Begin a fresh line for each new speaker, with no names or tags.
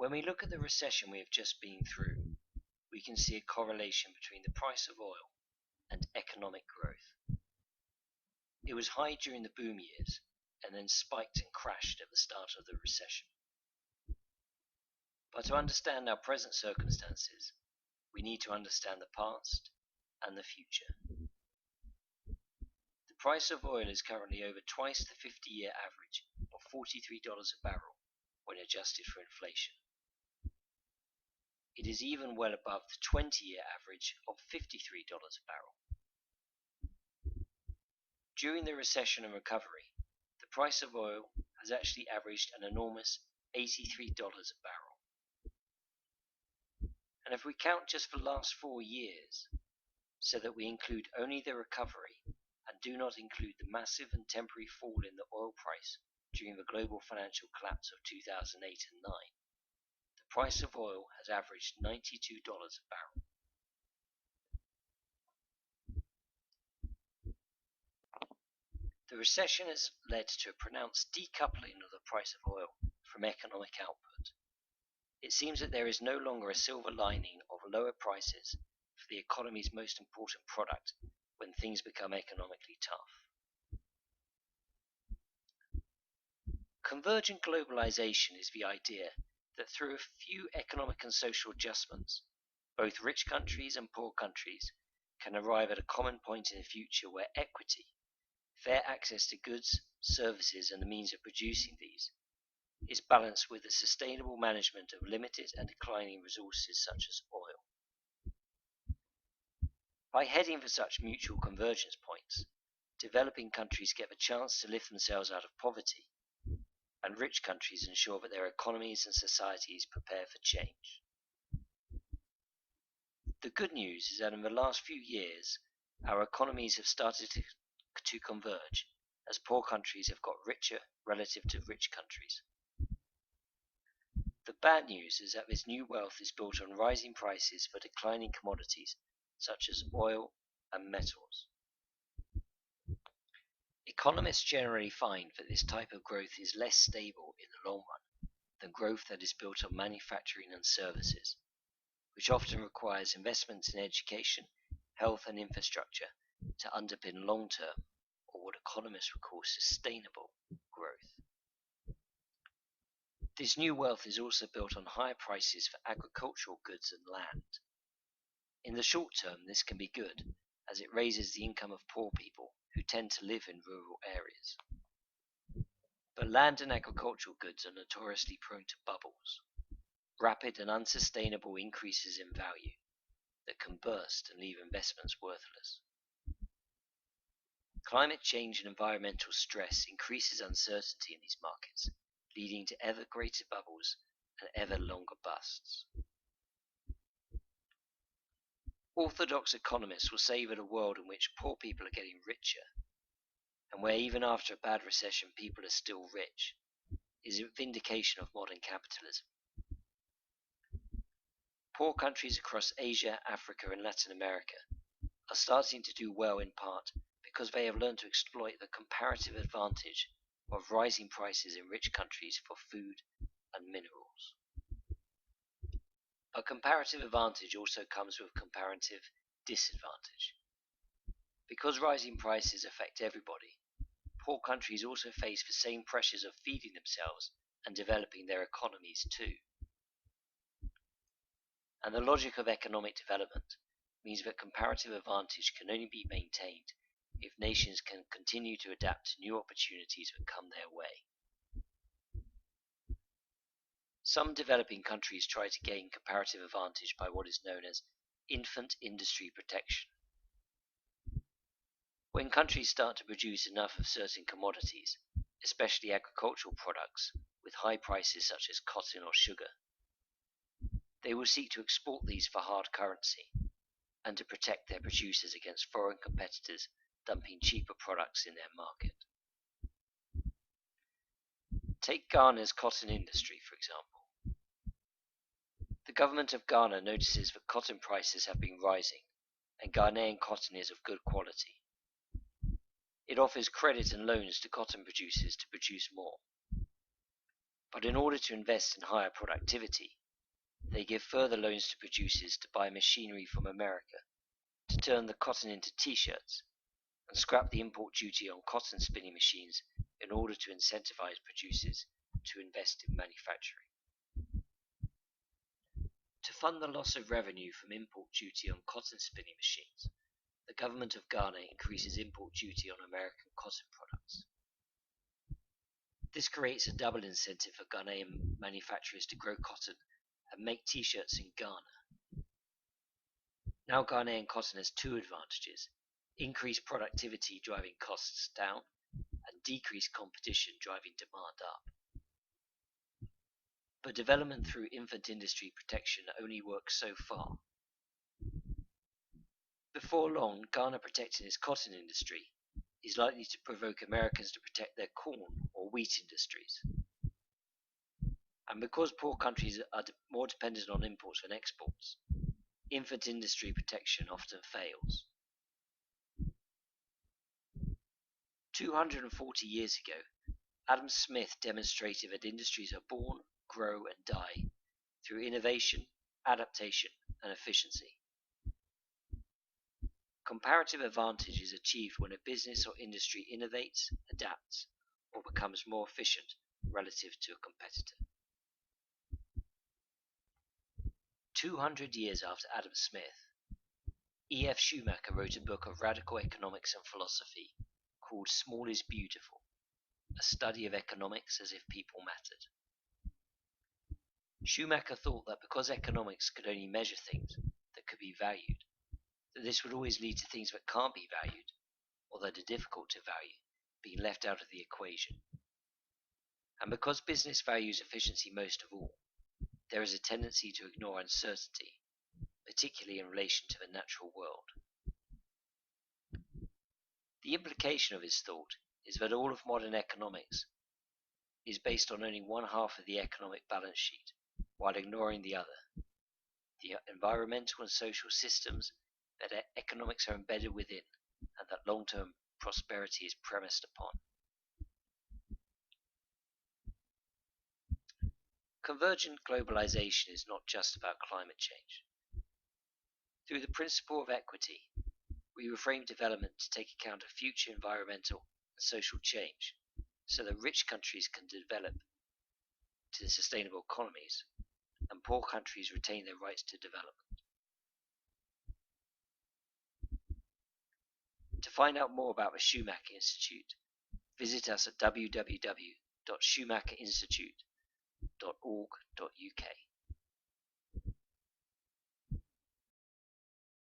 When we look at the recession we have just been through, we can see a correlation between the price of oil and economic growth. It was high during the boom years and then spiked and crashed at the start of the recession. But to understand our present circumstances, we need to understand the past and the future. The price of oil is currently over twice the 50-year average of $43 a barrel when adjusted for inflation. It is even well above the 20-year average of $53 a barrel. During the recession and recovery, the price of oil has actually averaged an enormous $83 a barrel. And if we count just for the last 4 years, so that we include only the recovery and do not include the massive and temporary fall in the oil price during the global financial collapse of 2008 and 9, the price of oil has averaged $92 a barrel. The recession has led to a pronounced decoupling of the price of oil from economic output. It seems that there is no longer a silver lining of lower prices for the economy's most important product when things become economically tough. Convergent globalization is the idea that through a few economic and social adjustments, both rich countries and poor countries can arrive at a common point in the future where equity, fair access to goods, services, and the means of producing these, is balanced with the sustainable management of limited and declining resources such as oil. By heading for such mutual convergence points, developing countries get the chance to lift themselves out of poverty, and rich countries ensure that their economies and societies prepare for change. The good news is that in the last few years, our economies have started to converge as poor countries have got richer relative to rich countries. The bad news is that this new wealth is built on rising prices for declining commodities such as oil and metals. Economists generally find that this type of growth is less stable in the long run than growth that is built on manufacturing and services, which often requires investments in education, health, and infrastructure to underpin long-term, or what economists would call sustainable, growth. This new wealth is also built on higher prices for agricultural goods and land. In the short term, this can be good, as it raises the income of poor people who tend to live in rural areas. But land and agricultural goods are notoriously prone to bubbles, rapid and unsustainable increases in value that can burst and leave investments worthless. Climate change and environmental stress increases uncertainty in these markets, leading to ever greater bubbles and ever longer busts. Orthodox economists will say that a world in which poor people are getting richer, and where even after a bad recession people are still rich, is a vindication of modern capitalism. Poor countries across Asia, Africa, and Latin America are starting to do well in part because they have learned to exploit the comparative advantage of rising prices in rich countries for food and minerals. A comparative advantage also comes with comparative disadvantage. Because rising prices affect everybody, poor countries also face the same pressures of feeding themselves and developing their economies too. And the logic of economic development means that comparative advantage can only be maintained if nations can continue to adapt to new opportunities that come their way. Some developing countries try to gain comparative advantage by what is known as infant industry protection. When countries start to produce enough of certain commodities, especially agricultural products, with high prices such as cotton or sugar, they will seek to export these for hard currency and to protect their producers against foreign competitors dumping cheaper products in their market. Take Ghana's cotton industry, for example. The government of Ghana notices that cotton prices have been rising, and Ghanaian cotton is of good quality. It offers credit and loans to cotton producers to produce more. But in order to invest in higher productivity, they give further loans to producers to buy machinery from America to turn the cotton into t-shirts, and scrap the import duty on cotton spinning machines in order to incentivize producers to invest in manufacturing. To fund the loss of revenue from import duty on cotton spinning machines, the government of Ghana increases import duty on American cotton products. This creates a double incentive for Ghanaian manufacturers to grow cotton and make t-shirts in Ghana. Now Ghanaian cotton has two advantages: increased productivity driving costs down, and decreased competition driving demand up. But development through infant industry protection only works so far. Before long, Ghana protecting its cotton industry is likely to provoke Americans to protect their corn or wheat industries. And because poor countries are more dependent on imports than exports, infant industry protection often fails. 240 years ago, Adam Smith demonstrated that industries are born, grow, and die through innovation, adaptation, and efficiency. Comparative advantage is achieved when a business or industry innovates, adapts, or becomes more efficient relative to a competitor. 200 years after Adam Smith, E.F. Schumacher wrote a book of radical economics and philosophy called Small is Beautiful, a study of economics as if people mattered. Schumacher thought that because economics could only measure things that could be valued, that this would always lead to things that can't be valued, or that are difficult to value, being left out of the equation. And because business values efficiency most of all, there is a tendency to ignore uncertainty, particularly in relation to the natural world. The implication of his thought is that all of modern economics is based on only one half of the economic balance sheet, while ignoring the other, the environmental and social systems that economics are embedded within, and that long-term prosperity is premised upon. Convergent globalization is not just about climate change. Through the principle of equity, we reframe development to take account of future environmental and social change, so that rich countries can develop to sustainable economies, and poor countries retain their rights to development. To find out more about the Schumacher Institute, visit us at www.schumacherinstitute.org.uk.